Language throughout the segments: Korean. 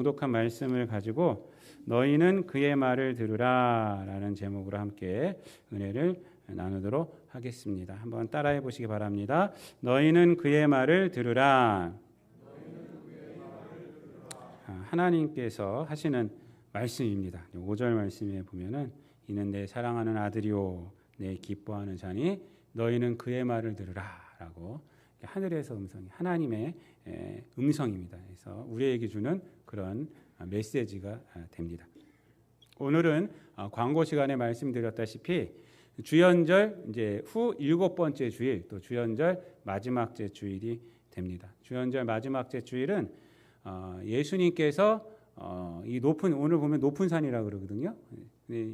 독한 말씀을 가지고 너희는 그의 말을 들으라 라는 제목으로 함께 은혜를 나누도록 하겠습니다. 한번 따라해 보시기 바랍니다. 너희는 그의 말을 들으라. 하나님께서 하시는 말씀입니다. 5절 말씀에 보면은 이는 내 사랑하는 아들이요 내 기뻐하는 자니 너희는 그의 말을 들으라 라고 하늘에서 음성이 하나님의 음성입니다. 그래서 우리에게 주는 그런 메시지가 됩니다. 오늘은 광고 시간에 말씀드렸다시피 주연절 이제 후 7번째 주일 또 주연절 마지막째 주일이 됩니다. 주연절 마지막째 주일은 예수님께서 이 높은 오늘 보면 높은 산이라고 그러거든요.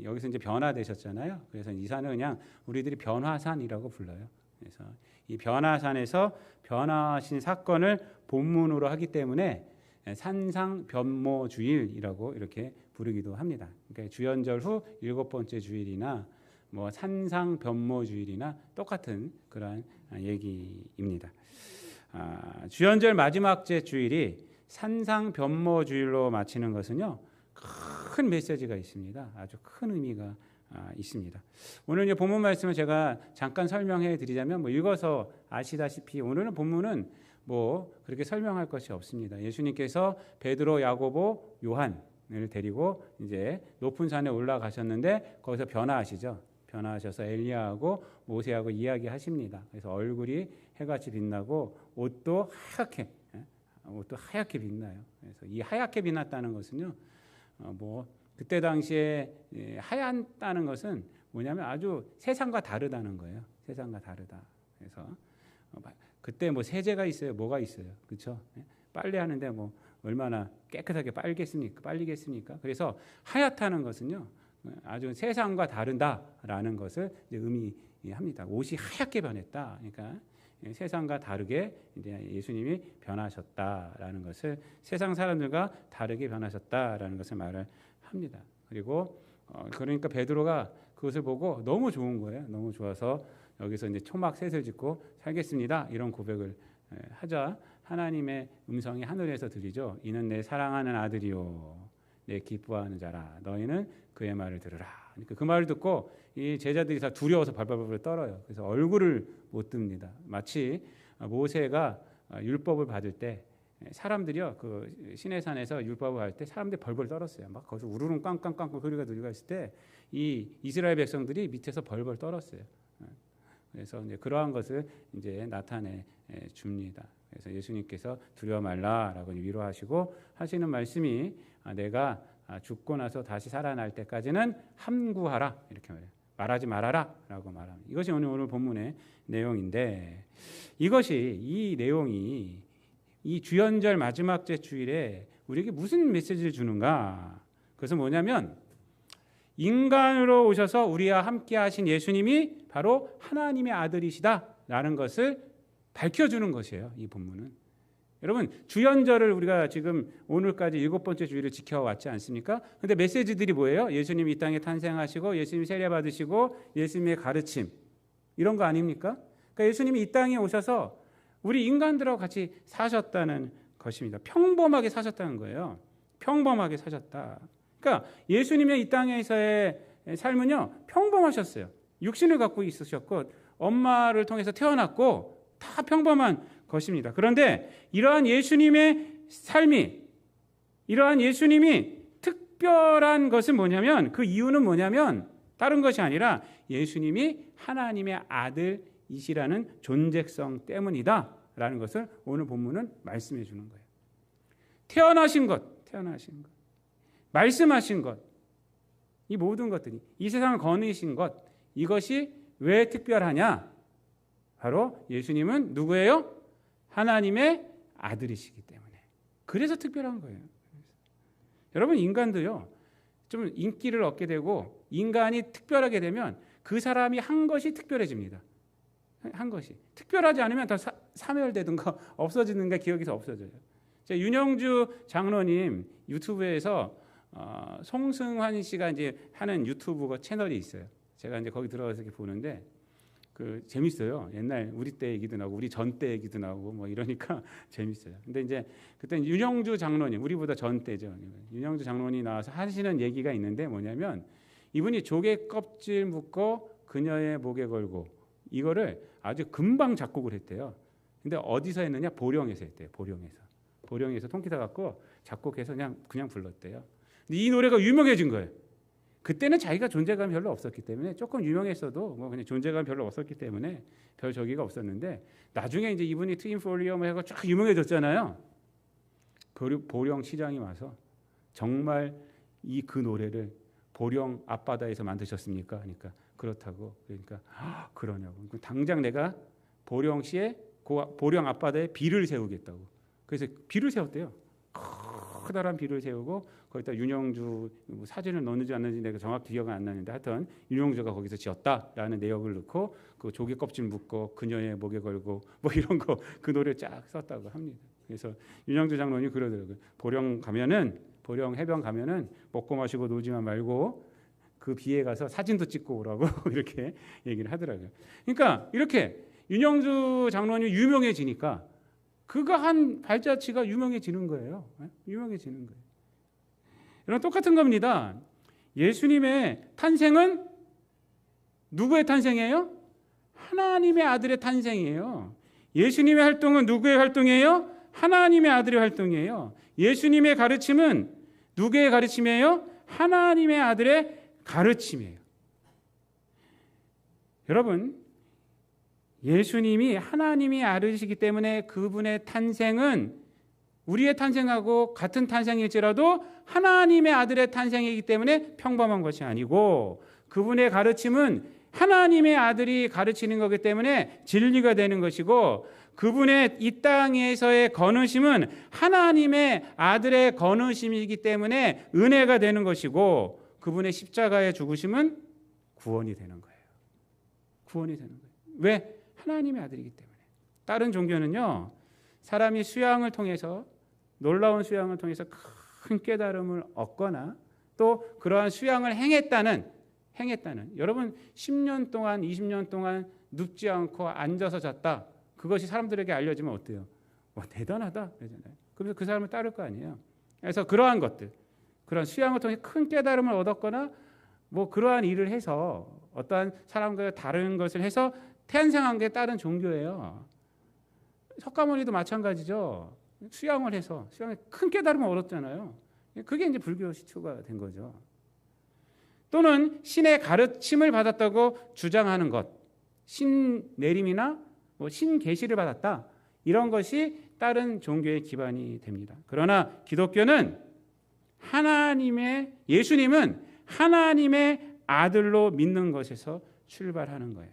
여기서 이제 변화되셨잖아요. 그래서 이 산을 그냥 우리들이 변화산이라고 불러요. 그래서 이 변화산에서 변화하신 사건을 본문으로 하기 때문에 산상변모주일이라고 이렇게 부르기도 합니다. 그러니까 주연절 후 7번째 주일이나 뭐 산상변모주일이나 똑같은 그런 얘기입니다. 주연절 마지막째 주일이 산상변모주일로 마치는 것은요 큰 메시지가 있습니다. 아주 큰 의미가 있습니다. 오늘 이제 본문 말씀을 제가 잠깐 설명해 드리자면 읽어서 아시다시피 오늘은 본문은 그렇게 설명할 것이 없습니다. 예수님께서 베드로, 야고보, 요한을 데리고 이제 높은 산에 올라가셨는데 거기서 변화하시죠. 변화하셔서 엘리야하고 모세하고 이야기하십니다. 그래서 얼굴이 해같이 빛나고 옷도 하얗게 빛나요. 그래서 이 하얗게 빛났다는 것은요, 그때 당시에 하얗다는 것은 뭐냐면 아주 세상과 다르다는 거예요. 세상과 다르다. 그래서 그때 세제가 있어요, 뭐가 있어요, 그렇죠? 빨래하는데 얼마나 깨끗하게 빨리겠습니까? 그래서 하얗다는 것은요, 아주 세상과 다르다라는 것을 의미합니다. 옷이 하얗게 변했다. 그러니까 세상과 다르게 이제 예수님이 변하셨다라는 것을 세상 사람들과 다르게 변하셨다라는 것을 말을 합니다. 그리고 그러니까 베드로가 그것을 보고 너무 좋은 거예요. 너무 좋아서 여기서 이제 초막 셋을 짓고 살겠습니다. 이런 고백을 하자 하나님의 음성이 하늘에서 들리죠. 이는 내 사랑하는 아들이요 내 기뻐하는 자라. 너희는 그의 말을 들으라. 그러니까 그 말을 듣고 이 제자들이 다 두려워서 발발발 떨어요. 그래서 얼굴을 못 듭니다. 마치 모세가 율법을 받을 때 사람들이요 그 시내산에서 율법을 받을 때 사람들이 벌벌 떨었어요. 막 거기서 우르릉 꽝꽝꽝 소리가 들리고 있을 때 이 이스라엘 백성들이 밑에서 벌벌 떨었어요. 그래서 이제 그러한 것을 이제 나타내 줍니다. 그래서 예수님께서 두려워 말라라고 위로하시고 하시는 말씀이 내가 죽고 나서 다시 살아날 때까지는 함구하라 이렇게 말해요. 말하지 말아라라고 말합니다. 이것이 오늘 본문의 내용인데 이 내용이 이 주연절 마지막째 주일에 우리에게 무슨 메시지를 주는가? 그것은 뭐냐면 인간으로 오셔서 우리와 함께 하신 예수님이 바로 하나님의 아들이시다라는 것을 밝혀주는 것이에요. 이 본문은. 여러분 주연절을 우리가 지금 오늘까지 7번째 주일을 지켜왔지 않습니까? 그런데 메시지들이 뭐예요? 예수님이 이 땅에 탄생하시고 예수님이 세례받으시고 예수님의 가르침 이런 거 아닙니까? 그러니까 예수님이 이 땅에 오셔서 우리 인간들하고 같이 사셨다는 것입니다. 평범하게 사셨다는 거예요. 평범하게 사셨다. 그러니까 예수님의 이 땅에서의 삶은요 평범하셨어요. 육신을 갖고 있으셨고 엄마를 통해서 태어났고 다 평범한 것입니다. 그런데 이러한 예수님의 삶이 이러한 예수님이 특별한 것은 뭐냐면 그 이유는 뭐냐면 다른 것이 아니라 예수님이 하나님의 아들이시라는 존재성 때문이다라는 것을 오늘 본문은 말씀해 주는 거예요. 태어나신 것, 말씀하신 것, 이 모든 것들이 이 세상을 거느리신 것 이것이 왜 특별하냐? 바로 예수님은 누구예요? 하나님의 아들이시기 때문에. 그래서 특별한 거예요. 여러분 인간도요. 좀 인기를 얻게 되고 인간이 특별하게 되면 그 사람이 한 것이 특별해집니다. 한 것이. 특별하지 않으면 다 사멸되든가 없어지는가 기억에서 없어져요. 윤영주 장로님 유튜브에서 송승환 씨가 이제 하는 유튜브 채널이 있어요. 제가 이제 거기 들어가서 이렇게 보는데 재밌어요. 옛날 우리 때 얘기도 나고 우리 전 때 얘기도 나오고 뭐 이러니까 재밌어요. 근데 이제 그때 윤영주 장로님, 우리보다 전 때죠. 윤영주 장로님이 나와서 하시는 얘기가 있는데 뭐냐면 이분이 조개 껍질 묶어 그녀의 목에 걸고 이거를 아주 금방 작곡을 했대요. 근데 어디서 했느냐? 보령에서 했대요. 보령에서 통기타 갖고 작곡해서 그냥 불렀대요. 근데 이 노래가 유명해진 거예요. 그때는 자기가 존재감이 별로 없었기 때문에 조금 유명했어도 뭐 그냥 존재감이 별로 없었기 때문에 별 저기가 없었는데 나중에 이제 이분이 트윈 폴리오 뭐 해서 쫙 유명해졌잖아요. 보령 시장이 와서 정말 그 노래를 보령 앞바다에서 만드셨습니까? 그러니까 그렇다고. 그러니까 그러냐고. 당장 내가 보령시에 보령 앞바다에 비를 세우겠다고. 그래서 비를 세웠대요. 커다란 비를 세우고 거기다 윤영주 사진을 넣는지 안 넣는지 내가 정확히 기억은 안 나는데 하여튼 윤영주가 거기서 지었다라는 내역을 넣고 그 조개 껍질 묶고 그녀의 목에 걸고 뭐 이런 거 그 노래 쫙 썼다고 합니다. 그래서 윤영주 장로님 그러더라고요. 보령 해변 가면은 먹고 마시고 놀지만 말고 그 비에 가서 사진도 찍고 오라고 이렇게 얘기를 하더라고요. 그러니까 이렇게 윤영주 장로님이 유명해지니까 그가 한 발자취가 유명해지는 거예요. 유명해지는 거예요. 여러분 똑같은 겁니다. 예수님의 탄생은 누구의 탄생이에요? 하나님의 아들의 탄생이에요. 예수님의 활동은 누구의 활동이에요? 하나님의 아들의 활동이에요. 예수님의 가르침은 누구의 가르침이에요? 하나님의 아들의 가르침이에요. 여러분 예수님이 하나님이 아들이시기 때문에 그분의 탄생은 우리의 탄생하고 같은 탄생일지라도 하나님의 아들의 탄생이기 때문에 평범한 것이 아니고 그분의 가르침은 하나님의 아들이 가르치는 거기 때문에 진리가 되는 것이고 그분의 이 땅에서의 거느심은 하나님의 아들의 거느심이기 때문에 은혜가 되는 것이고 그분의 십자가의 죽으심은 구원이 되는 거예요. 구원이 되는 거예요. 왜? 하나님의 아들이기 때문에. 다른 종교는요. 사람이 수양을 통해서 놀라운 수양을 통해서 큰 깨달음을 얻거나 또 그러한 수양을 행했다는 여러분 10년 동안 20년 동안 눕지 않고 앉아서 잤다. 그것이 사람들에게 알려지면 어때요? 대단하다 그러잖아요. 그래서 그 사람을 따를 거 아니에요. 그래서 그러한 것들, 그런 수양을 통해 큰 깨달음을 얻었거나 뭐 그러한 일을 해서 어떠한 사람과 다른 것을 해서 태어난 게 다른 종교예요. 석가모니도 마찬가지죠. 수양을 해서 수양에 큰 깨달음을 얻었잖아요. 그게 이제 불교 시초가 된 거죠. 또는 신의 가르침을 받았다고 주장하는 것, 신내림이나 뭐 신계시를 받았다 이런 것이 다른 종교의 기반이 됩니다. 그러나 기독교는 예수님은 하나님의 아들로 믿는 것에서 출발하는 거예요.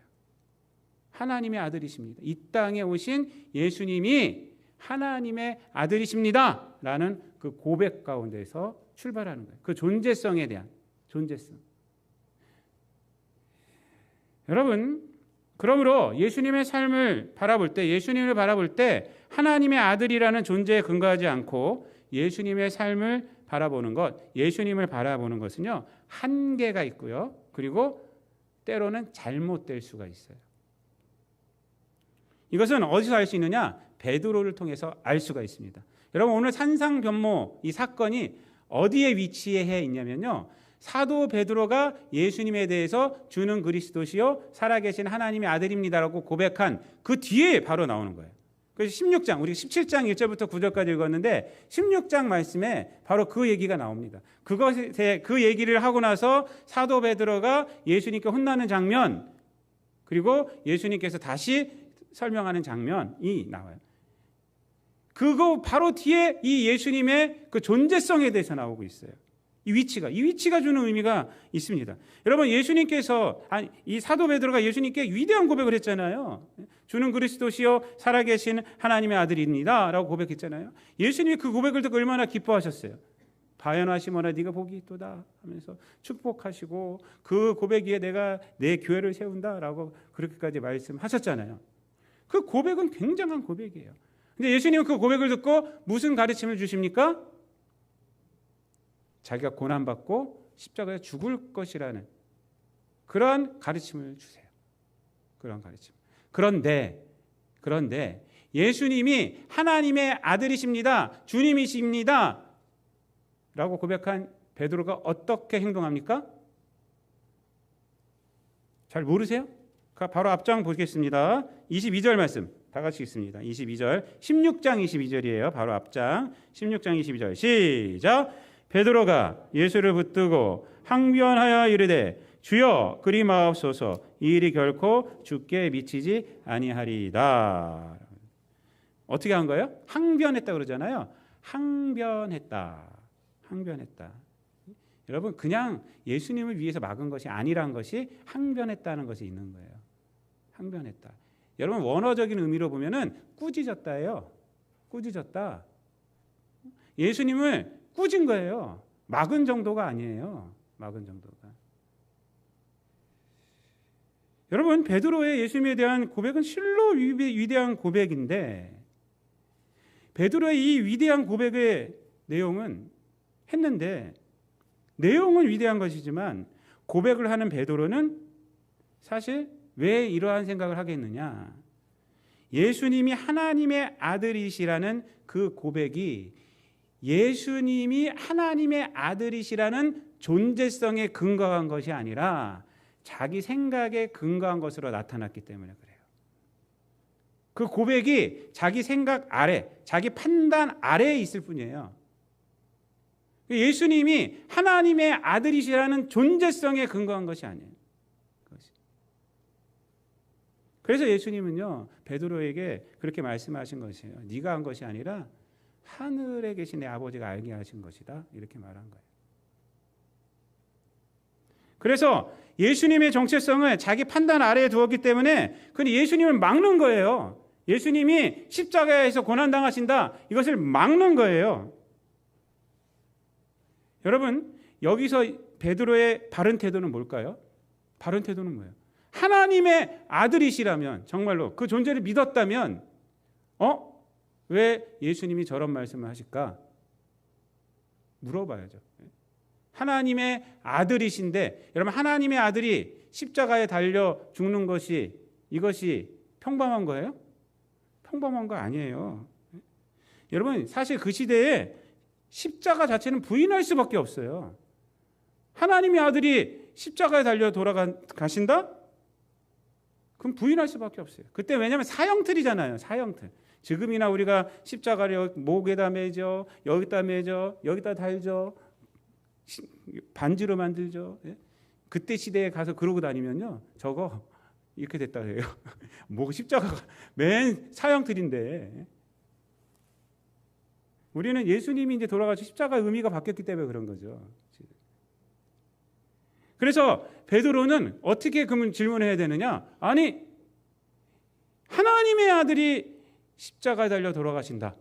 하나님의 아들이십니다. 이 땅에 오신 예수님이 하나님의 아들이십니다. 라는 그 고백 가운데서 출발하는 거예요. 그 존재성에 대한 존재성. 여러분, 그러므로 예수님의 삶을 바라볼 때 하나님의 아들이라는 존재에 근거하지 않고 예수님의 삶을 바라보는 예수님을 바라보는 것은요, 한계가 있고요. 그리고 때로는 잘못될 수가 있어요. 이것은 어디서 알 수 있느냐? 베드로를 통해서 알 수가 있습니다. 여러분 오늘 산상변모 이 사건이 어디에 위치해 있냐면요. 사도 베드로가 예수님에 대해서 주는 그리스도시요 살아계신 하나님의 아들입니다라고 고백한 그 뒤에 바로 나오는 거예요. 그래서 16장, 우리 17장 1절부터 9절까지 읽었는데 16장 말씀에 바로 그 얘기가 나옵니다. 그 얘기를 하고 나서 사도 베드로가 예수님께 혼나는 장면, 그리고 예수님께서 다시 설명하는 장면이 나와요. 그거 바로 뒤에 이 예수님의 그 존재성에 대해서 나오고 있어요. 이 위치가 주는 의미가 있습니다. 여러분 이 사도 베드로가 예수님께 위대한 고백을 했잖아요. 주는 그리스도시요 살아계신 하나님의 아들입니다 라고 고백했잖아요. 예수님이 그 고백을 듣고 얼마나 기뻐하셨어요. 바요나 시몬아 네가 복이 있도다 하면서 축복하시고 그 고백 위에 내가 내 교회를 세운다라고 그렇게까지 말씀하셨잖아요. 그 고백은 굉장한 고백이에요. 근데 예수님은 그 고백을 듣고 무슨 가르침을 주십니까? 자기가 고난받고 십자가에 죽을 것이라는 그러한 가르침을 주세요. 그런 가르침. 그런데 예수님이 하나님의 아들이십니다. 주님이십니다. 라고 고백한 베드로가 어떻게 행동합니까? 잘 모르세요? 바로 앞장 보겠습니다. 22절 말씀 다 같이 읽습니다. 22절 16장 22절이에요. 바로 앞장 16장 22절 시작. 베드로가 예수를 붙들고 항변하여 이르되 주여 그리 마옵소서 이 일이 결코 주께 미치지 아니하리이다. 어떻게 한 거예요? 항변했다 그러잖아요. 항변했다. 여러분 그냥 예수님을 위해서 막은 것이 아니란 것이 항변했다는 것이 있는 거예요. 항변했다. 여러분 원어적인 의미로 보면은 꾸짖었다예요. 꾸짖었다. 예수님을 꾸짖은 거예요. 막은 정도가 아니에요. 막은 정도가. 여러분 베드로의 예수님에 대한 고백은 실로 위대한 고백인데 베드로의 이 위대한 고백의 내용은 했는데 내용은 위대한 것이지만 고백을 하는 베드로는 사실 왜 이러한 생각을 하겠느냐. 예수님이 하나님의 아들이시라는 그 고백이 예수님이 하나님의 아들이시라는 존재성에 근거한 것이 아니라 자기 생각에 근거한 것으로 나타났기 때문에 그래요. 그 고백이 자기 생각 아래, 자기 판단 아래에 있을 뿐이에요. 예수님이 하나님의 아들이시라는 존재성에 근거한 것이 아니에요. 그래서 예수님은요 베드로에게 그렇게 말씀하신 것이에요. 네가 한 것이 아니라 하늘에 계신 내 아버지가 알게 하신 것이다. 이렇게 말한 거예요. 그래서 예수님의 정체성을 자기 판단 아래에 두었기 때문에 그는 예수님을 막는 거예요. 예수님이 십자가에서 고난당하신다. 이것을 막는 거예요. 여러분 여기서 베드로의 바른 태도는 뭘까요? 바른 태도는 뭐예요? 하나님의 아들이시라면 정말로 그 존재를 믿었다면 왜 예수님이 저런 말씀을 하실까? 물어봐야죠. 하나님의 아들이신데 여러분 하나님의 아들이 십자가에 달려 죽는 것이 이것이 평범한 거예요? 평범한 거 아니에요. 여러분 사실 그 시대에 십자가 자체는 부인할 수밖에 없어요. 하나님의 아들이 십자가에 달려 돌아가신다? 그럼 부인할 수밖에 없어요. 그때 왜냐하면 사형틀이잖아요. 사형틀. 지금이나 우리가 십자가를 목에다 매죠. 여기다 매죠. 여기다 달죠. 반지로 만들죠. 그때 시대에 가서 그러고 다니면요. 저거 이렇게 됐다 해요. 뭐 십자가가 맨 사형틀인데. 우리는 예수님이 이제 돌아가서 십자가의 의미가 바뀌었기 때문에 그런 거죠. 그래서 베드로는 어떻게 그러면 질문해야 되느냐? 아니 하나님의 아들이 십자가에 달려 돌아가신다.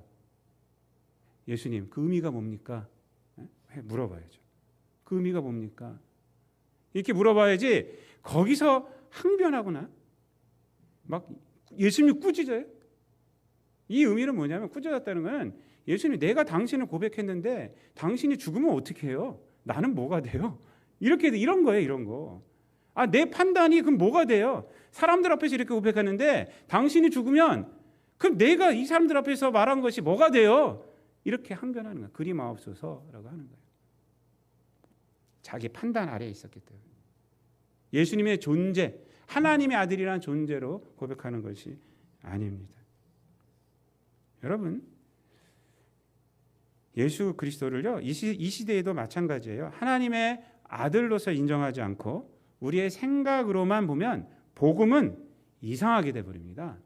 예수님 그 의미가 뭡니까? 물어봐야죠. 그 의미가 뭡니까? 이렇게 물어봐야지 거기서 항변하거나 막 예수님 꾸짖어요. 이 의미는 뭐냐면 꾸짖었다는 건 예수님 내가 당신을 고백했는데 당신이 죽으면 어떻게 해요? 나는 뭐가 돼요? 이렇게 이런 거예요. 이런 거. 내 판단이 그럼 뭐가 돼요? 사람들 앞에서 이렇게 고백하는데 당신이 죽으면 그럼 내가 이 사람들 앞에서 말한 것이 뭐가 돼요? 이렇게 항변하는 거예요. 그리 마옵소서라고 하는 거예요. 자기 판단 아래에 있었기 때문에. 예수님의 존재, 하나님의 아들이라는 존재로 고백하는 것이 아닙니다. 여러분 예수 그리스도를요 이 시대에도 마찬가지예요. 하나님의 아들로서 인정하지 않고 우리의 생각으로만 보면 복음은 이상하게 돼버립니다.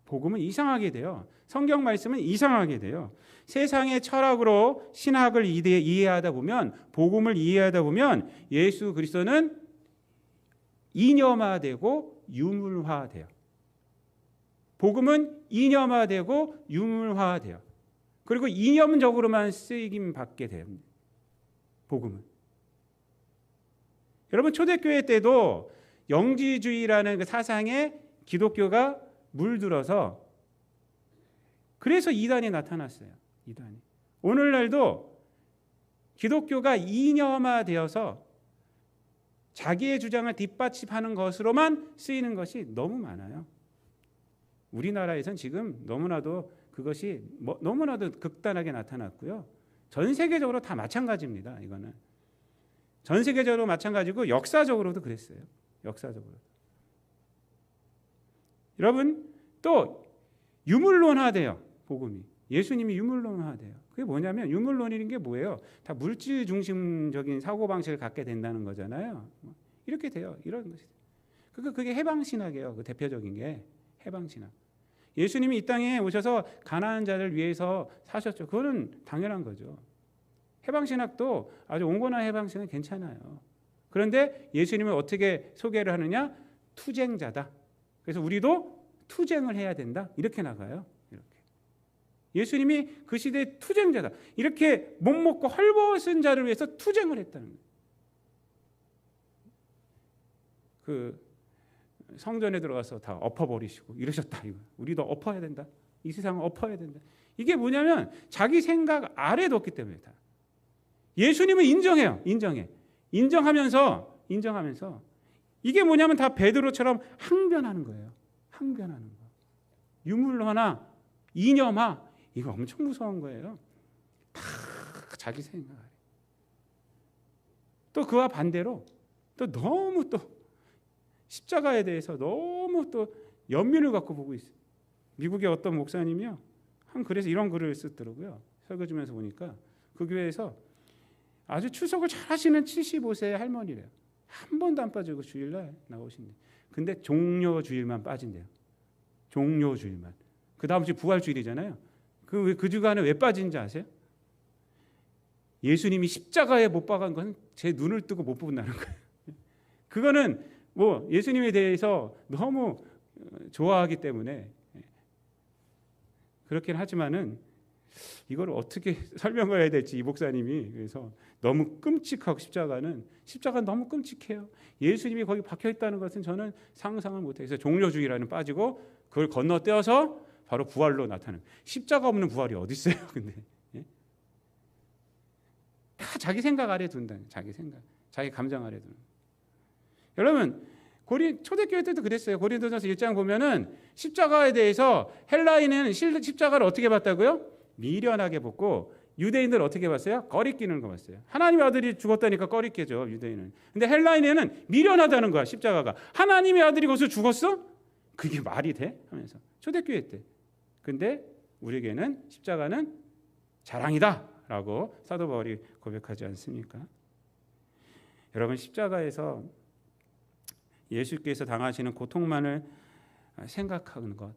복음은 이상하게 돼요. 성경 말씀은 이상하게 돼요. 세상의 철학으로 신학을 이해하다 보면 복음을 이해하다 보면 예수 그리스도는 이념화되고 유물화돼요. 복음은 이념화되고 유물화돼요. 그리고 이념적으로만 쓰이긴 받게 돼요. 복음은. 여러분 초대교회 때도 영지주의라는 그 사상에 기독교가 물들어서 그래서 이단이 나타났어요. 이단이. 오늘날도 기독교가 이념화되어서 자기의 주장을 뒷받침하는 것으로만 쓰이는 것이 너무 많아요. 우리나라에선 지금 너무나도 그것이 너무나도 극단하게 나타났고요. 전 세계적으로 다 마찬가지입니다. 이거는 전 세계적으로 마찬가지고 역사적으로도 그랬어요. 역사적으로. 여러분 또 유물론화돼요. 복음이. 예수님이 유물론화돼요. 그게 뭐냐면 유물론이라는 게 뭐예요? 다 물질 중심적인 사고방식을 갖게 된다는 거잖아요. 이렇게 돼요. 이런 것이. 그게 해방신학이에요. 그 대표적인 게 해방신학. 예수님이 이 땅에 오셔서 가난한 자를 위해서 사셨죠. 그거는 당연한 거죠. 해방신학도 아주 온건한 해방신학은 괜찮아요. 그런데 예수님을 어떻게 소개를 하느냐? 투쟁자다. 그래서 우리도 투쟁을 해야 된다. 이렇게 나가요. 이렇게. 예수님이 그 시대의 투쟁자다. 이렇게 못 먹고 헐벗은 자를 위해서 투쟁을 했다는 거예요. 그 성전에 들어가서 다 엎어버리시고 이러셨다. 이거. 우리도 엎어야 된다. 이 세상을 엎어야 된다. 이게 뭐냐면 자기 생각 아래 뒀기 때문에 다. 예수님은 인정해요. 인정하면서 이게 뭐냐면 다 베드로처럼 항변하는 거예요. 항변하는 거. 유물화나 이념화 이거 엄청 무서운 거예요. 다 자기 생각 아래. 또 그와 반대로 또 너무 또 십자가에 대해서 너무 또 연민을 갖고 보고 있어요. 미국의 어떤 목사님이요. 그래서 이런 글을 쓰더라고요. 설교주면서 보니까 그 교회에서 아주 추석을 잘 하시는 75세의 할머니래요. 한 번도 안 빠지고 주일날 나오신대. 근데 종료주일만 빠진대요. 종료주일만. 그 다음 주 부활주일이잖아요. 그 주간에 왜 빠진지 아세요? 예수님이 십자가에 못 박은 건 제 눈을 뜨고 못 본다는 거예요. 그거는 뭐 예수님에 대해서 너무 좋아하기 때문에 그렇긴 하지만은 이걸 어떻게 설명을 해야 될지 이 목사님이 그래서 너무 끔찍하고 십자가는 너무 끔찍해요. 예수님이 거기 박혀 있다는 것은 저는 상상을 못해요. 그래서 종료주의라는 빠지고 그걸 건너뛰어서 바로 부활로 나타나는. 십자가 없는 부활이 어디 있어요? 근데 다 자기 생각 아래 둔다. 자기 생각, 자기 감정 아래 둔다. 여러분 초대교회 때도 그랬어요. 고린도전서 1장 보면은 십자가에 대해서 헬라인은 십자가를 어떻게 봤다고요? 미련하게 봤고 유대인들 어떻게 봤어요? 꺼리끼는 거 봤어요. 하나님의 아들이 죽었다니까 꺼리끼죠 유대인은. 근데 헬라인에는 미련하다는 거야 십자가가. 하나님의 아들이 거기서 죽었어? 그게 말이 돼? 하면서 초대교회 때. 근데 우리에게는 십자가는 자랑이다라고 사도 바울이 고백하지 않습니까? 여러분 십자가에서 예수께서 당하시는 고통만을 생각하는 것,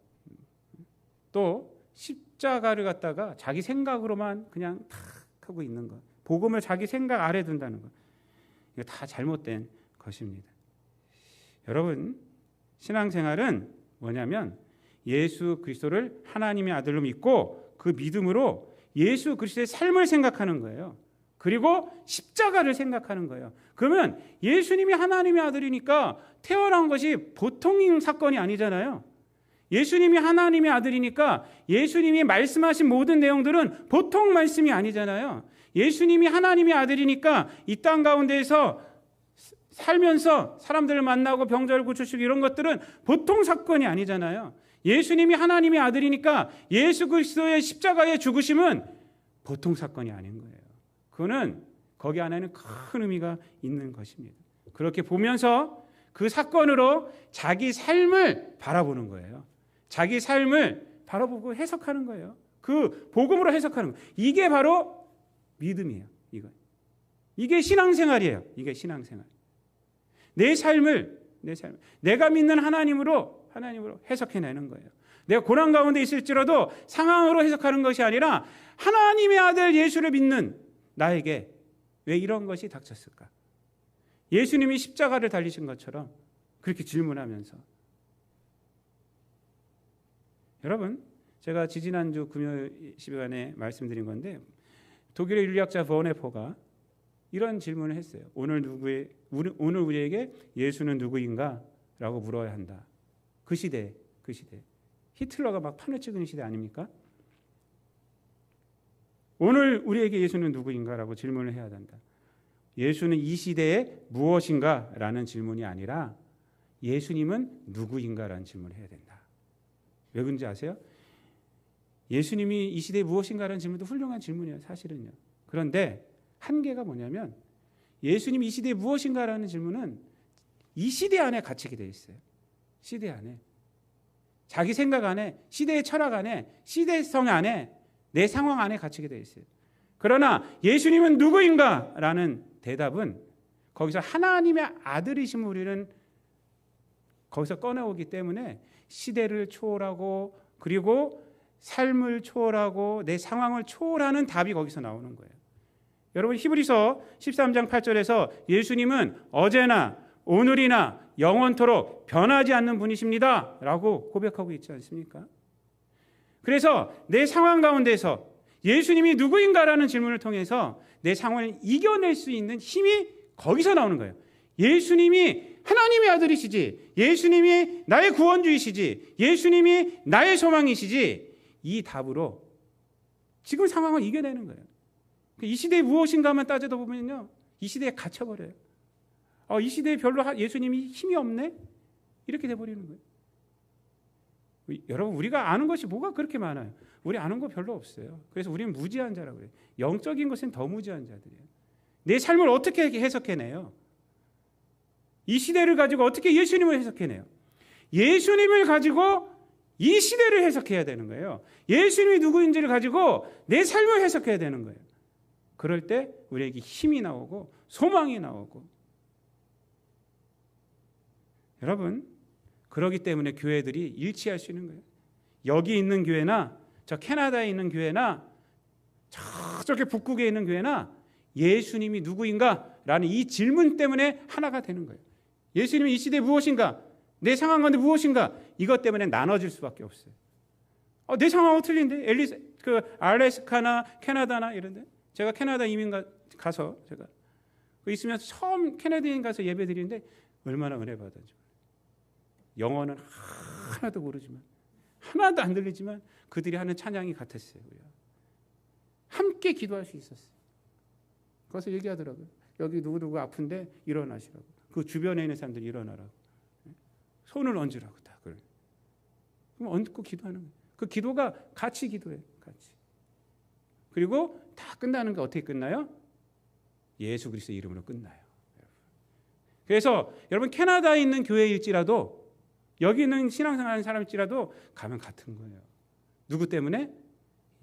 또 십자가를 갖다가 자기 생각으로만 그냥 탁 하고 있는 것, 복음을 자기 생각 아래 둔다는 것, 이거 다 잘못된 것입니다. 여러분 신앙생활은 뭐냐면 예수 그리스도를 하나님의 아들로 믿고 그 믿음으로 예수 그리스도의 삶을 생각하는 거예요. 그리고 십자가를 생각하는 거예요. 그러면 예수님이 하나님의 아들이니까 태어난 것이 보통 사건이 아니잖아요. 예수님이 하나님의 아들이니까 예수님이 말씀하신 모든 내용들은 보통 말씀이 아니잖아요. 예수님이 하나님의 아들이니까 이 땅 가운데에서 살면서 사람들을 만나고 병자를 고치시고 이런 것들은 보통 사건이 아니잖아요. 예수님이 하나님의 아들이니까 예수 그리스도의 십자가의 죽으심은 보통 사건이 아닌 거예요. 그거는 거기 안에는 큰 의미가 있는 것입니다. 그렇게 보면서 그 사건으로 자기 삶을 바라보는 거예요. 자기 삶을 바라보고 해석하는 거예요. 그 복음으로 해석하는 거예요. 이게 바로 믿음이에요. 이게 신앙생활이에요. 이게 신앙생활. 내 삶을 내가 믿는 하나님으로 해석해내는 거예요. 내가 고난 가운데 있을지라도 상황으로 해석하는 것이 아니라 하나님의 아들 예수를 믿는 나에게 왜 이런 것이 닥쳤을까? 예수님이 십자가를 달리신 것처럼 그렇게 질문하면서 여러분 제가 지지난주 금요일 시간에 말씀드린 건데 독일의 윤리학자 버네포가 이런 질문을 했어요. 오늘 우리에게 예수는 누구인가? 라고 물어야 한다. 그 시대 히틀러가 막 판을 찍은 시대 아닙니까? 오늘 우리에게 예수는 누구인가? 라고 질문을 해야 한다. 예수는 이 시대에 무엇인가? 라는 질문이 아니라 예수님은 누구인가? 라는 질문을 해야 된다. 왜 그런지 아세요? 예수님이 이 시대에 무엇인가? 라는 질문도 훌륭한 질문이에요. 사실은요. 그런데 한계가 뭐냐면 예수님이 이 시대에 무엇인가? 라는 질문은 이 시대 안에 갇히게 돼 있어요. 시대 안에. 자기 생각 안에, 시대의 철학 안에, 시대성 안에, 내 상황 안에 갇히게 돼 있어요. 그러나 예수님은 누구인가? 라는 대답은 거기서 하나님의 아들이심을 우리는 거기서 꺼내오기 때문에 시대를 초월하고 그리고 삶을 초월하고 내 상황을 초월하는 답이 거기서 나오는 거예요. 여러분 히브리서 13장 8절에서 예수님은 어제나 오늘이나 영원토록 변하지 않는 분이십니다 라고 고백하고 있지 않습니까? 그래서 내 상황 가운데서 예수님이 누구인가라는 질문을 통해서 내 상황을 이겨낼 수 있는 힘이 거기서 나오는 거예요. 예수님이 하나님의 아들이시지, 예수님이 나의 구원주이시지, 예수님이 나의 소망이시지, 이 답으로 지금 상황을 이겨내는 거예요. 이 시대에 무엇인가만 따져다 보면요, 이 시대에 갇혀버려요. 이 시대에 별로 예수님이 힘이 없네? 이렇게 돼버리는 거예요. 여러분, 우리가 아는 것이 뭐가 그렇게 많아요? 우리 아는 거 별로 없어요. 그래서 우리는 무지한 자라고 그래요. 영적인 것은 더 무지한 자들이에요. 내 삶을 어떻게 해석해내요? 이 시대를 가지고 어떻게 예수님을 해석해내요? 예수님을 가지고 이 시대를 해석해야 되는 거예요. 예수님이 누구인지를 가지고 내 삶을 해석해야 되는 거예요. 그럴 때 우리에게 힘이 나오고 소망이 나오고. 여러분, 그러기 때문에 교회들이 일치할 수 있는 거예요. 여기 있는 교회나 저 캐나다에 있는 교회나 저쪽에 북극에 있는 교회나 예수님이 누구인가? 라는 이 질문 때문에 하나가 되는 거예요. 예수님이 이 시대에 무엇인가? 내 상황 가운데 무엇인가? 이것 때문에 나눠질 수밖에 없어요. 내 상황은 틀린데? 알래스카나 캐나다나 이런데? 제가 캐나다 이민 가서 제가 있으면 처음 캐나다인 가서 예배 드리는데 얼마나 은혜 받았죠. 영어는 하나도 모르지만 하나도 안 들리지만 그들이 하는 찬양이 같았어요. 함께 기도할 수 있었어요. 그래서 얘기하더라고요. 여기 누구누구 아픈데 일어나시라고. 그 주변에 있는 사람들이 일어나라고. 손을 얹으라고 다 그래. 그럼 얹고 기도하는 거예요. 그 기도가 같이 기도해요. 같이. 그리고 다 끝나는 게 어떻게 끝나요? 예수 그리스도 이름으로 끝나요. 그래서 여러분 캐나다에 있는 교회일지라도 여기 있는 신앙생활하는 사람일지라도 가면 같은 거예요. 누구 때문에?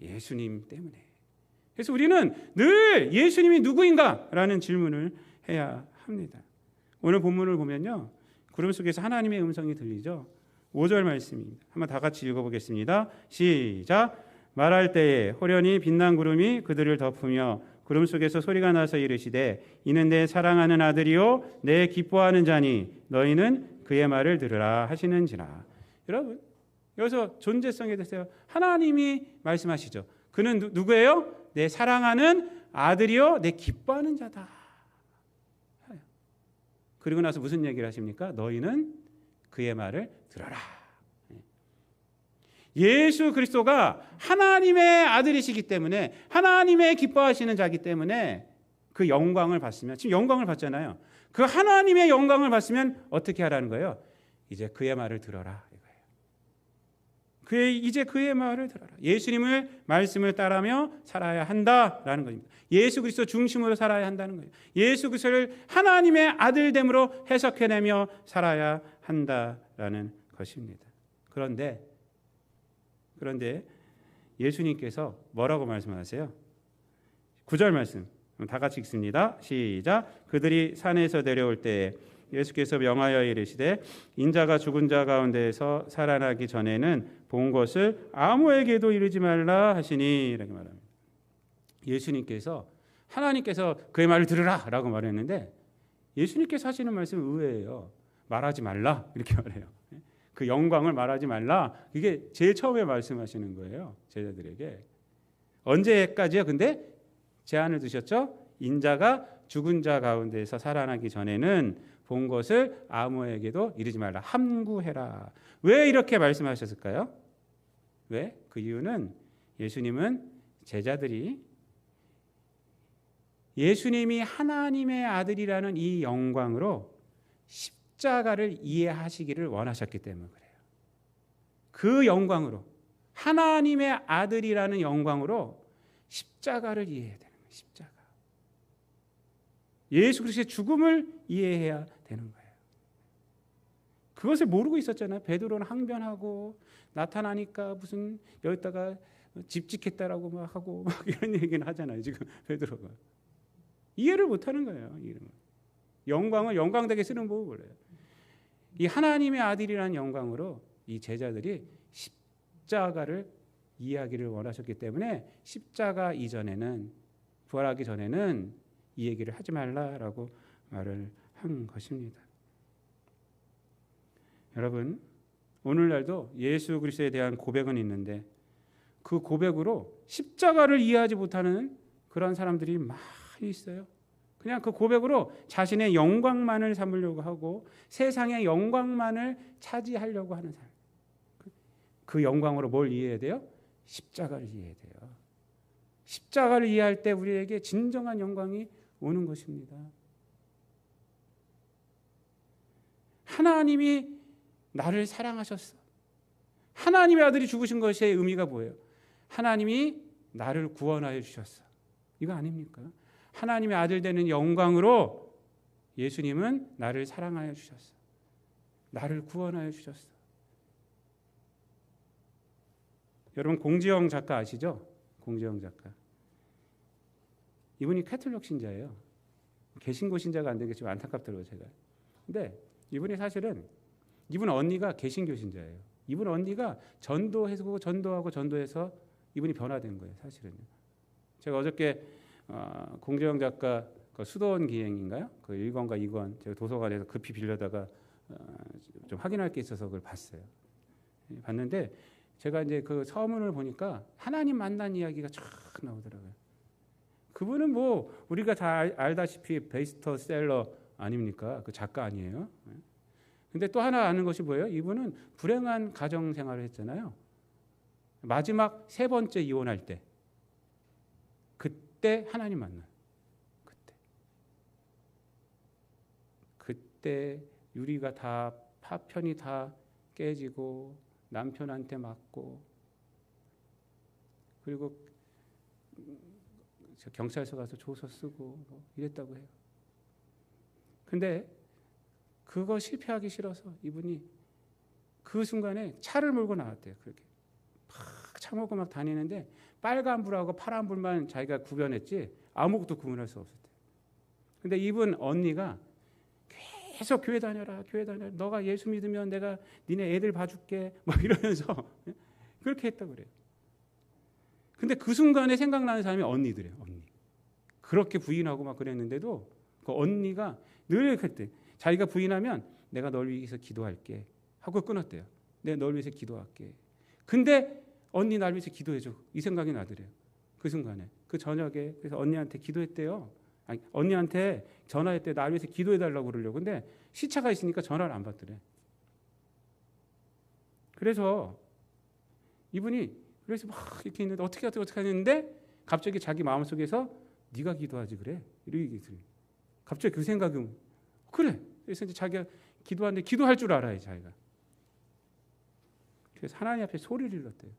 예수님 때문에. 그래서 우리는 늘 예수님이 누구인가라는 질문을 해야 합니다. 오늘 본문을 보면요, 구름 속에서 하나님의 음성이 들리죠. 5절 말씀입니다. 한번 다 같이 읽어보겠습니다. 시작. 말할 때에 호련히 빛난 구름이 그들을 덮으며 구름 속에서 소리가 나서 이르시되 이는 내 사랑하는 아들이요 내 기뻐하는 자니 너희는 그의 말을 들으라 하시는지라. 여러분, 여기서 존재성에 대해서 하나님이 말씀하시죠. 그는 누구예요? 내 사랑하는 아들이요 내 기뻐하는 자다. 그리고 나서 무슨 얘기를 하십니까? 너희는 그의 말을 들어라. 예수 그리스도가 하나님의 아들이시기 때문에 하나님의 기뻐하시는 자이기 때문에 그 영광을 받으면, 지금 영광을 받잖아요. 그 하나님의 영광을 받으면 어떻게 하라는 거예요? 이제 그의 말을 들어라 이거예요. 이제 그의 말을 들어라. 예수님을 말씀을 따라며 살아야 한다라는 겁니다. 예수 그리스도 중심으로 살아야 한다는 거예요. 예수 그리스도를 하나님의 아들됨으로 해석해내며 살아야 한다라는 것입니다. 그런데 예수님께서 뭐라고 말씀하세요? 9절 말씀 다 같이 읽습니다. 시작. 그들이 산에서 내려올 때 예수께서 명하여 이르시되 인자가 죽은 자 가운데에서 살아나기 전에는 본 것을 아무에게도 이르지 말라 하시니 이렇게 말합니다. 예수님께서 하나님께서 그의 말을 들으라 라고 말했는데 예수님께서 하시는 말씀은 의외예요. 말하지 말라 이렇게 말해요. 그 영광을 말하지 말라. 이게 제일 처음에 말씀하시는 거예요. 제자들에게. 언제까지요? 근데 제안을 두셨죠? 인자가 죽은 자 가운데서 살아나기 전에는 본 것을 아무에게도 이르지 말라. 함구해라. 왜 이렇게 말씀하셨을까요? 왜? 그 이유는 예수님은 제자들이 예수님이 하나님의 아들이라는 이 영광으로 십자가를 이해하시기를 원하셨기 때문에 그래요. 그 영광으로, 하나님의 아들이라는 영광으로 십자가를 이해해야 되는 거예요. 십자가. 예수 그리스도의 죽음을 이해해야 되는 거예요. 그것을 모르고 있었잖아요. 베드로는 항변하고 나타나니까 무슨 여기다가 집 짓겠다라고 막 하고 막 이런 얘기는 하잖아요. 지금 베드로가 이해를 못하는 거예요. 영광을 영광되게 쓰는 법을 몰라요. 이 하나님의 아들이라는 영광으로 이 제자들이 십자가를 이해하기를 원하셨기 때문에 십자가 이전에는, 부활하기 전에는 이 얘기를 하지 말라라고 말을 한 것입니다. 여러분, 오늘날도 예수 그리스도에 대한 고백은 있는데 그 고백으로 십자가를 이해하지 못하는 그런 사람들이 많이 있어요. 그냥 그 고백으로 자신의 영광만을 삼으려고 하고 세상의 영광만을 차지하려고 하는 사람. 그 영광으로 뭘 이해해야 돼요? 십자가를 이해해야 돼요. 십자가를 이해할 때 우리에게 진정한 영광이 오는 것입니다. 하나님이 나를 사랑하셨어. 하나님의 아들이 죽으신 것의 의미가 뭐예요? 하나님이 나를 구원하여 주셨어. 이거 아닙니까? 하나님의 아들 되는 영광으로 예수님은 나를 사랑하여 주셨어. 나를 구원하여 주셨어. 여러분 공지영 작가 아시죠? 공지영 작가. 이분이 캐톨릭 신자예요. 개신교 신자가 안 되겠지만 안타깝더라고요 제가. 근데 이분이 사실은 이분 언니가 개신교 신자예요. 이분 언니가 전도해서 전도해서 이분이 변화된 거예요. 사실은요. 제가 어저께 공재영 작가 그 수도원 기행인가요? 그 1권과 2권 제가 도서관에서 급히 빌려다가 좀 확인할 게 있어서 그걸 봤어요. 봤는데 제가 이제 그 서문을 보니까 하나님 만난 이야기가 쫙 나오더라고요. 그분은 뭐 우리가 다 알다시피 베스트셀러 아닙니까? 그 작가 아니에요? 근데 또 하나 아는 것이 뭐예요? 이분은 불행한 가정 생활을 했잖아요. 마지막 세 번째 이혼할 때 그때 하나님 만나. 그때 유리가 다 파편이 다 깨지고 남편한테 맞고 그리고 경찰서 가서 조서 쓰고 뭐 이랬다고 해요. 근데 그거 실패하기 싫어서 이분이 그 순간에 차를 몰고 나왔대요. 그렇게 막 차 몰고 막 다니는데 빨간 불하고 파란 불만 자기가 구별했지 아무것도 구분할 수 없었대요. 근데 이분 언니가 계속 교회 다녀라. 너가 예수 믿으면 내가 니네 애들 봐줄게. 막 이러면서 그렇게 했다고 그래요. 근데 그 순간에 생각나는 사람이 언니들이에요. 언니. 그렇게 부인하고 막 그랬는데도 그 언니가 늘 그랬대. 자기가 부인하면 내가 널 위해서 기도할게 하고 끊었대요. 내가 널 위해서 기도할게. 근데 언니 날 위해서 기도해줘. 이 생각이 나더래요. 그 순간에. 그 저녁에 그래서 언니한테 기도했대요. 아니, 언니한테 전화했대. 날 위해서 기도해달라고 그러려고. 근데 시차가 있으니까 전화를 안 받더래. 그래서 이분이 그래서 막 이렇게 있는데 어떻게 하는데 갑자기 자기 마음속에서 네가 기도하지 그래. 이렇게 들어요. 갑자기 그 생각이 그래. 그래서 이제 자기가 기도하는데 기도할 줄 알아요. 자기가. 그래서 하나님 앞에 소리를 질렀대요.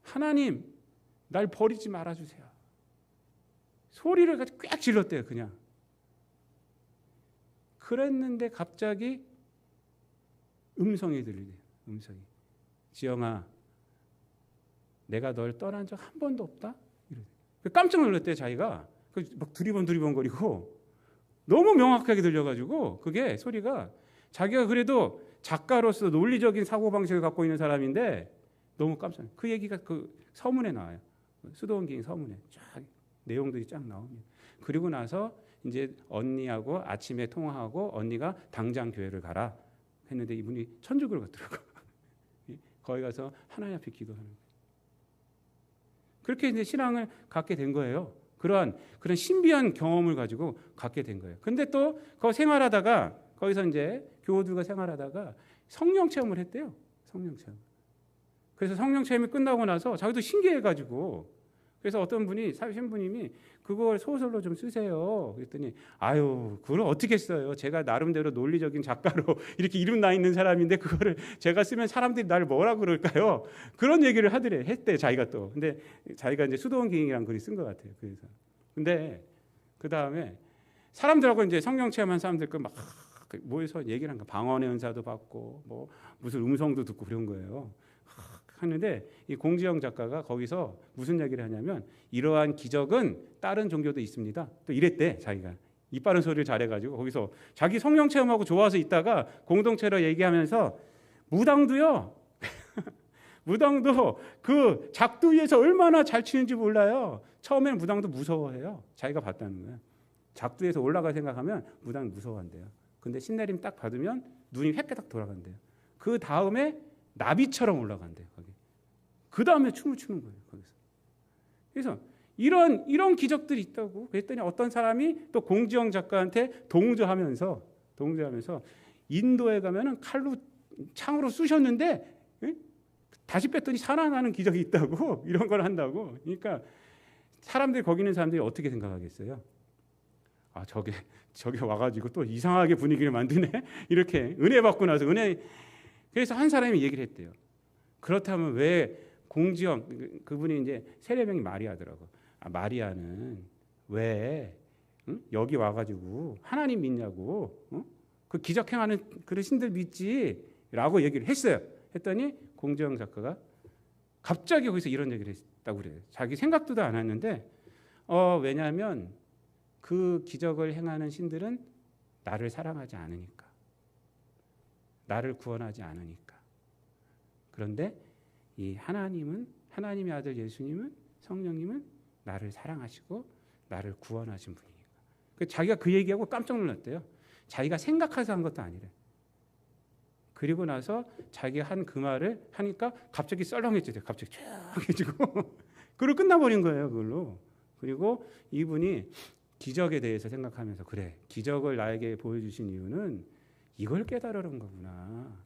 하나님 날 버리지 말아주세요. 소리를 꽉 질렀대요. 그냥. 그랬는데 갑자기 음성이 들리대요. 음성이. 지영아 내가 널 떠난 적 한 번도 없다? 깜짝 놀랐대요. 자기가. 막 두리번거리고 너무 명확하게 들려가지고 그게 소리가 자기가 그래도 작가로서 논리적인 사고방식을 갖고 있는 사람인데 너무 깜짝 놀랐어요. 그 얘기가 그 서문에 나와요. 수도원 기행 서문에 쫙 내용들이 쫙 나옵니다. 그리고 나서 이제 언니하고 아침에 통화하고 언니가 당장 교회를 가라 했는데 이분이 천주교를 갔더라고요. 거기 가서 하나님 앞에 기도하는 거예요. 그렇게 이제 신앙을 갖게 된 거예요. 그런 신비한 경험을 가지고 갖게 된 거예요. 근데 또 거 생활하다가 거기서 이제 교우들과 생활하다가 성령 체험을 했대요. 성령 체험. 그래서 성령 체험이 끝나고 나서 자기도 신기해가지고 그래서 어떤 분이 신부님이 그걸 소설로 좀 쓰세요. 그랬더니 아유 그걸 어떻게 써요? 제가 나름대로 논리적인 작가로 이렇게 이름 나 있는 사람인데 그거를 제가 쓰면 사람들이 나를 뭐라 그럴까요? 그런 얘기를 했대 자기가 또. 근데 자기가 이제 수도원 기행이라는 글을 쓴 것 같아요. 그래서 근데 그 다음에 사람들하고 이제 성령 체험한 사람들 막 모여서 얘기를 한 거. 방언의 은사도 받고 뭐 무슨 음성도 듣고 그런 거예요. 하는데 이 공지영 작가가 거기서 무슨 얘기를 하냐면 이러한 기적은 다른 종교도 있습니다. 또 이랬대 자기가. 입 바른 소리를 잘해가지고 거기서 자기 성령 체험하고 좋아서 있다가 공동체로 얘기하면서 무당도요. 무당도 그 작두 위에서 얼마나 잘 치는지 몰라요. 처음에는 무당도 무서워해요. 자기가 봤다는 거예요. 작두에서 올라갈 생각하면 무당 무서워한대요. 근데 신내림 딱 받으면 눈이 획깨딱 돌아간대요. 그 다음에 나비처럼 올라간대요. 거기. 그 다음에 춤을 추는 거예요. 거기서. 그래서 이런 기적들이 있다고. 그랬더니 어떤 사람이 또 공지영 작가한테 동조하면서 인도에 가면은 칼로 창으로 쑤셨는데 다시 뺐더니 살아나는 기적이 있다고. 이런 걸 한다고. 그러니까 사람들이 거기 있는 사람들이 어떻게 생각하겠어요? 아 저게 와가지고 또 이상하게 분위기를 만드네. 이렇게 은혜 받고 나서 그래서 한 사람이 얘기를 했대요. 그렇다면 왜 공지영 그분이 이제 세례명이 마리아더라고. 아, 마리아는 왜 여기 와가지고 하나님 믿냐고 그 기적 행하는 그런 신들 믿지라고 얘기를 했어요. 했더니 공지영 작가가 갑자기 거기서 이런 얘기를 했다고 그래요. 자기 생각도 안 했는데 왜냐하면 그 기적을 행하는 신들은 나를 사랑하지 않으니까. 나를 구원하지 않으니까. 그런데 이 하나님의 아들 예수님은 성령님은 나를 사랑하시고 나를 구원하신 분이니까. 자기가 그 얘기하고 깜짝 놀랐대요. 자기가 생각해서 한 것도 아니래. 그리고 나서 자기가 한 그 말을 하니까 갑자기 썰렁해지대요. 갑자기 쫙 해지고 그걸 끝나버린 거예요. 그걸로. 그리고 이분이 기적에 대해서 생각하면서 그래 기적을 나에게 보여주신 이유는 이걸 깨달으는 거구나.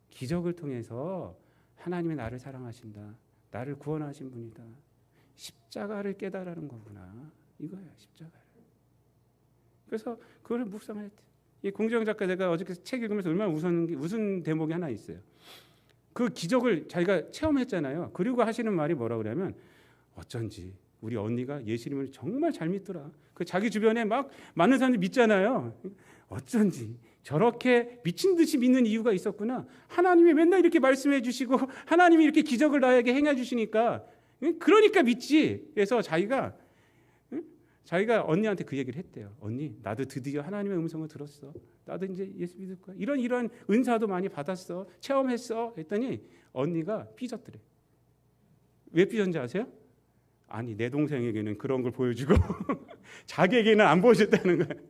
기적을 통해서 하나님이 나를 사랑하신다. 나를 구원하신 분이다. 십자가를 깨달으는 거구나. 이거야 십자가를. 그래서 그걸 묵상했대. 이 공지영 작가 내가 어저께 책 읽으면서 얼마나 웃은 대목이 하나 있어요. 그 기적을 자기가 체험했잖아요. 그리고 하시는 말이 뭐라 그러냐면 어쩐지 우리 언니가 예수님을 정말 잘 믿더라. 그 자기 주변에 막 많은 사람들이 믿잖아요. 어쩐지 저렇게 미친 듯이 믿는 이유가 있었구나. 하나님이 맨날 이렇게 말씀해 주시고 하나님이 이렇게 기적을 나에게 행해 주시니까 그러니까 믿지. 그래서 자기가 언니한테 그 얘기를 했대요. 언니 나도 드디어 하나님의 음성을 들었어. 나도 이제 예수 믿을 거야. 이런 은사도 많이 받았어. 체험했어. 했더니 언니가 삐졌더래. 왜 삐졌는지 아세요? 아니 내 동생에게는 그런 걸 보여주고 자기에게는 안 보여줬다는 거예요.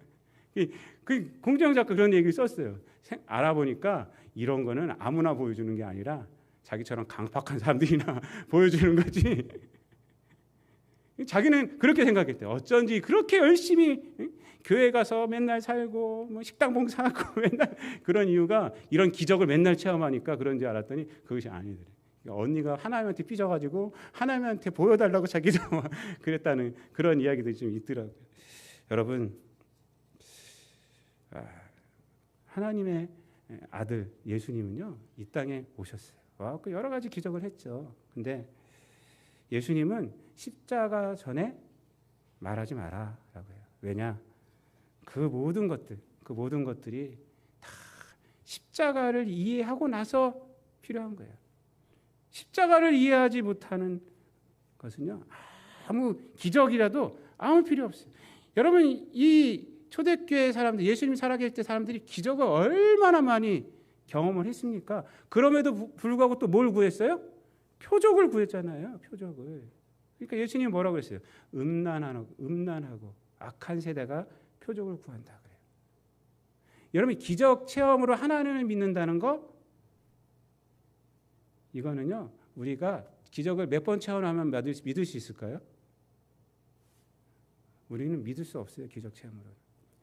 그 공지영 작가 그런 얘기를 썼어요. 알아보니까 이런 거는 아무나 보여주는 게 아니라 자기처럼 강팍한 사람들이나 보여주는 거지. 자기는 그렇게 생각했대요. 어쩐지 그렇게 열심히 교회 가서 맨날 살고 뭐 식당 봉사하고 맨날 그런 이유가 이런 기적을 맨날 체험하니까 그런지 알았더니 그것이 아니더래. 언니가 하나님한테 삐져가지고 하나님한테 보여달라고 자기도 그랬다는 그런 이야기들이 좀 있더라고요. 여러분 하나님의 아들 예수님은요 이 땅에 오셨어요. 그 여러 가지 기적을 했죠. 근데 예수님은 십자가 전에 말하지 마라라고 해요. 왜냐? 그 모든 것들이 다 십자가를 이해하고 나서 필요한 거예요. 십자가를 이해하지 못하는 것은요 아무 기적이라도 아무 필요 없어요. 여러분 이 초대교회 사람들 예수님이 살아계실 때 사람들이 기적을 얼마나 많이 경험을 했습니까? 그럼에도 불구하고 또 뭘 구했어요? 표적을 구했잖아요. 표적을. 그러니까 예수님이 뭐라고 했어요? 음란하고 악한 세대가 표적을 구한다 그래요. 여러분 기적 체험으로 하나님을 믿는다는 거 이거는요 우리가 기적을 몇 번 체험하면 믿을 수 있을까요? 우리는 믿을 수 없어요. 기적 체험으로.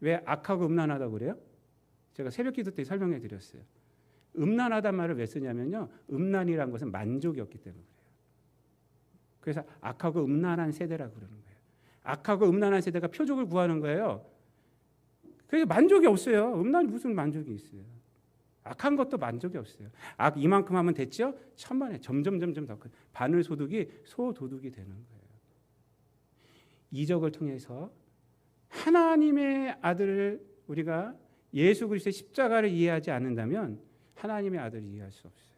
왜 악하고 음란하다고 그래요? 제가 새벽기도 때 설명해 드렸어요. 음란하단 말을 왜 쓰냐면요 음란이란 것은 만족이 없기 때문에 그래요. 그래서 악하고 음란한 세대라고 그러는 거예요. 악하고 음란한 세대가 표적을 구하는 거예요. 그래서 만족이 없어요. 음란이 무슨 만족이 있어요. 악한 것도 만족이 없어요. 악 이만큼 하면 됐죠? 천만에 점점 더 큰 바늘 소득이 소도둑이 되는 거예요. 이적을 통해서 하나님의 아들을 우리가 예수 그리스도의 십자가를 이해하지 않는다면 하나님의 아들을 이해할 수 없어요.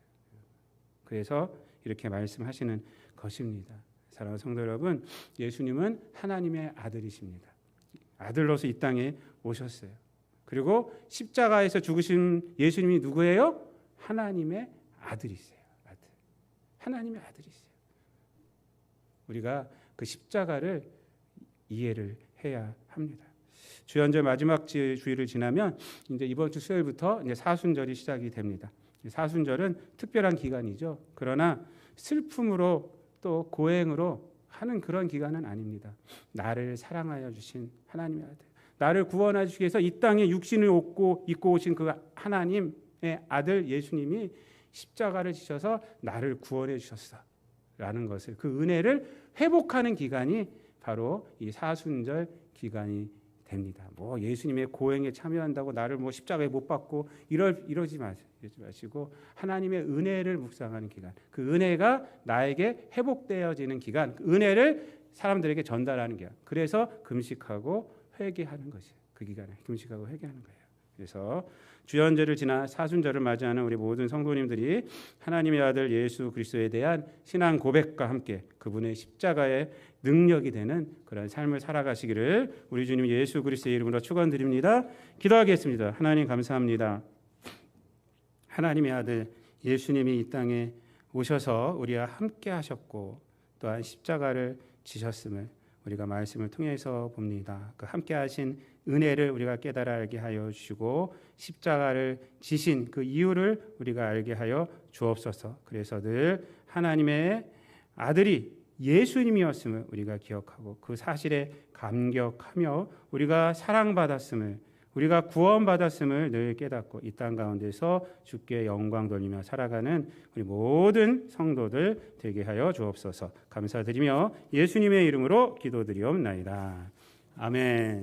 그래서 이렇게 말씀하시는 것입니다. 사랑하는 성도 여러분, 예수님은 하나님의 아들이십니다. 아들로서 이 땅에 오셨어요. 그리고 십자가에서 죽으신 예수님이 누구예요? 하나님의 아들이세요. 아들. 하나님의 아들이세요. 우리가 그 십자가를 이해를 해야 합니다. 주연절 마지막 주일을 지나면 이제 이번 주 수요일부터 이제 사순절이 시작이 됩니다. 사순절은 특별한 기간이죠. 그러나 슬픔으로 또 고행으로 하는 그런 기간은 아닙니다. 나를 사랑하여 주신 하나님의 아들, 나를 구원하기 위해서 이 땅에 육신을 입고 오신 그 하나님의 아들 예수님이 십자가를 지셔서 나를 구원해 주셨어라는 것을, 그 은혜를 회복하는 기간이 바로 이 사순절 기간이 됩니다. 뭐 예수님의 고행에 참여한다고 나를 뭐 십자가에 못 박고 이러지 마시고 하나님의 은혜를 묵상하는 기간, 그 은혜가 나에게 회복되어지는 기간, 그 은혜를 사람들에게 전달하는 기간. 그래서 금식하고 회개하는 것이에요. 그 기간에 금식하고 회개하는 거예요. 그래서 주연절을 지나 사순절을 맞이하는 우리 모든 성도님들이 하나님의 아들 예수 그리스도에 대한 신앙 고백과 함께 그분의 십자가의 능력이 되는 그런 삶을 살아가시기를 우리 주님 예수 그리스도의 이름으로 축원드립니다. 기도하겠습니다. 하나님 감사합니다. 하나님의 아들 예수님이 이 땅에 오셔서 우리와 함께 하셨고 또한 십자가를 지셨음을 우리가 말씀을 통해서 봅니다. 그 함께 하신 은혜를 우리가 깨달아 알게 하여 주시고 십자가를 지신 그 이유를 우리가 알게 하여 주옵소서. 그래서 늘 하나님의 아들이 예수님이었음을 우리가 기억하고 그 사실에 감격하며 우리가 사랑받았음을, 우리가 구원받았음을 늘 깨닫고 이 땅 가운데서 주께 영광 돌리며 살아가는 우리 모든 성도들 되게 하여 주옵소서. 감사드리며 예수님의 이름으로 기도드리옵나이다. 아멘.